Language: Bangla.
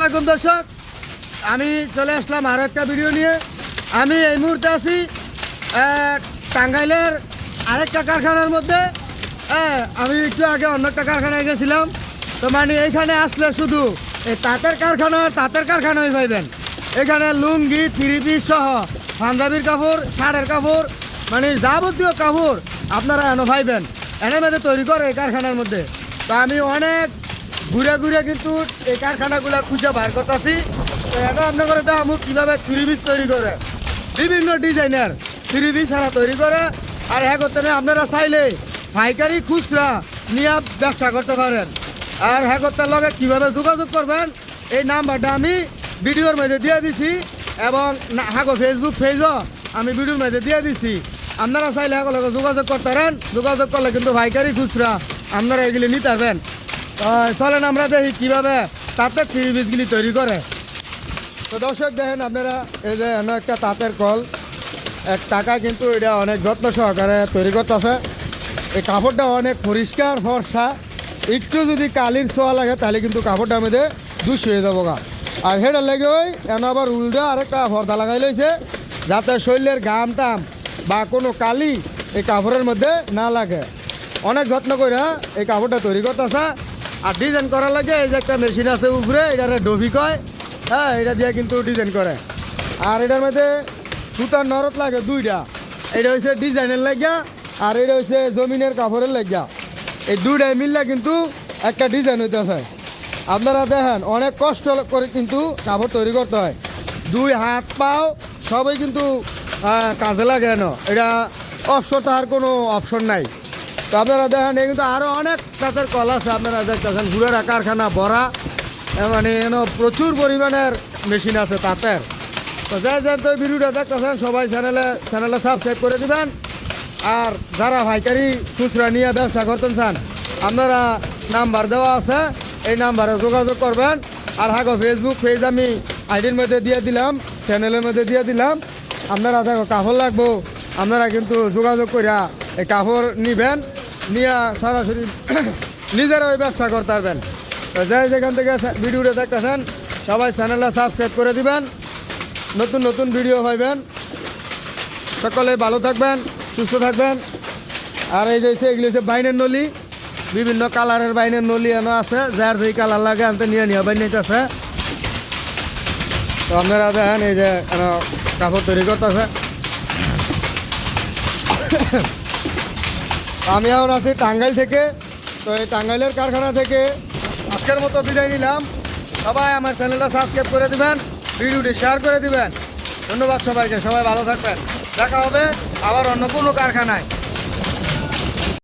আলাইকুম দর্শক, আমি চলে আসলাম আরো একটা ভিডিও নিয়ে। আমি এই মুহূর্তে আছি টাঙ্গাইলের আরেকটা কারখানার মধ্যে। আমি একটু আগে অন্য একটা কারখানায় গেছিলাম। তো মানে এইখানে আসলে শুধু এই তাঁতের কারখানায় পাইবেন। এখানে লুঙ্গি, থ্রি পিস সহ পাঞ্জাবির কাপড়, শার্টের কাপড়, মানে যাবতীয় কাপড় আপনারা এনে পাইবেন। এনের মধ্যে তৈরি করে এই কারখানার মধ্যে। তো আমি অনেক ঘুরে ঘুরে কিন্তু এই কারখানাগুলো খুঁজে বার করতেছি। তো এটা আপনার দেখাবো কীভাবে থ্রি পিস তৈরি করে, বিভিন্ন ডিজাইনের থ্রি পিস ছাড়া তৈরি করে। আর হ্যাঁ করতে আপনারা চাইলে পাইকারি খুচরা নিয়ে ব্যবসা করতে পারেন। আর হ্যাঁ করতে লগে কীভাবে যোগাযোগ করবেন এই নাম্বারটা আমি ভিডিওর মধ্যে দিয়ে দিছি, এবং হাগো ফেসবুক পেজও আমি ভিডিওর মধ্যে দিয়ে দিছি। আপনারা চাইলে হ্যাঁ লগে যোগাযোগ করতে পারেন। যোগাযোগ করলে কিন্তু পাইকারি খুচরা আপনারা এগুলি নিতে পারবেন। চলেন আমরা দেখি কীভাবে তাঁতের থ্রি পিসগুলি তৈরি করে। তো দর্শক দেখেন আপনারা, এই যে এমন একটা তাঁতের কল, এক টাকা কিন্তু এটা অনেক যত্ন সহকারে তৈরি করতেছে। এই কাপড়টা অনেক পরিষ্কার ফর্সা, একটু যদি কালির ছোঁয়া লাগে তাহলে কিন্তু কাপড়টা মধ্যে দূষি হয়ে যাবো গা। আর সেটার লেগে ওই এন আবার উল্টা আরেকটা পর্দা লাগাই লইছে, যাতে শরীরের ঘাম টাম বা কোনো কালি এই কাপড়ের মধ্যে না লাগে। অনেক যত্ন করে এই কাপড়টা তৈরি করতেছে। আর ডিজাইন করার লাগে এই যে একটা মেশিন আছে উপরে, এটারে ডফি কয়। হ্যাঁ, এটা দিয়ে কিন্তু ডিজাইন করে। আর এটার মধ্যে সুতার নরত লাগে দুইটা, এটা হচ্ছে ডিজাইনের লাগিয়া, আর এটা হচ্ছে জমিনের কাপড়ের লাগিয়া। এই দুইটাই মিললে কিন্তু একটা ডিজাইন হইতেছে। আপনারা দেখেন অনেক কষ্ট করে কিন্তু কাপড় তৈরি করতে হয়, দুই হাত পাও সবই কিন্তু কাজে লাগে না। এটা অপশন, তার কোনো অপশন নাই। তো আপনারা দেখেন এই কিন্তু আরও অনেক তাঁতের কল আছে। আপনারা দেখতেছেন পুরোটা কারখানা ভরা, মানে প্রচুর পরিমাণের মেশিন আছে তাঁতের। তো যাই যান তো ভিডিওটা দেখতেছেন সবাই চ্যানেলে সাবস্ক্রাইব করে দিবেন। আর যারা পাইকারি খুচরা নিয়ে ব্যবসা করতেন চান, আপনারা নাম্বার দেওয়া আছে, এই নাম্বারে যোগাযোগ করবেন। আর হাগো ফেসবুক পেজ আমি আইডির মধ্যে দিয়ে দিলাম, চ্যানেলের মধ্যে দিয়ে দিলাম। আপনারা দেখো কাপড় লাগবো, আপনারা কিন্তু যোগাযোগ করিয়া এই কাপড় নিবেন, নিয়ে সরাসরি নিজেরা ওই ব্যবসা করতে পারবেন। তো যাই যেখান থেকে ভিডিওটা দেখতেছেন সবাই চ্যানেলটা সাবস্ক্রাইব করে দিবেন, নতুন নতুন ভিডিও পাইবেন। সকলে ভালো থাকবেন, সুস্থ থাকবেন। আর এই যে এগুলি হচ্ছে বাইনের নলি, বিভিন্ন কালারের বাইনের নলি এনে আছে, যার যেই কালার লাগে আনতে নিয়ে বাইন নিতেছে। তো আপনারা দেখেন এই যে কাপড় তৈরি করতেছে। আমি এখন আছি টাঙ্গাইল থেকে। তো এই টাঙ্গাইলের কারখানা থেকে আজকের মতো বিদায় নিলাম। সবাই আমার চ্যানেলটা সাবস্ক্রাইব করে দিবেন, ভিডিওটি শেয়ার করে দিবেন। ধন্যবাদ সবাইকে, সবাই ভালো থাকবেন। দেখা হবে আবার অন্য কোনো কারখানায়।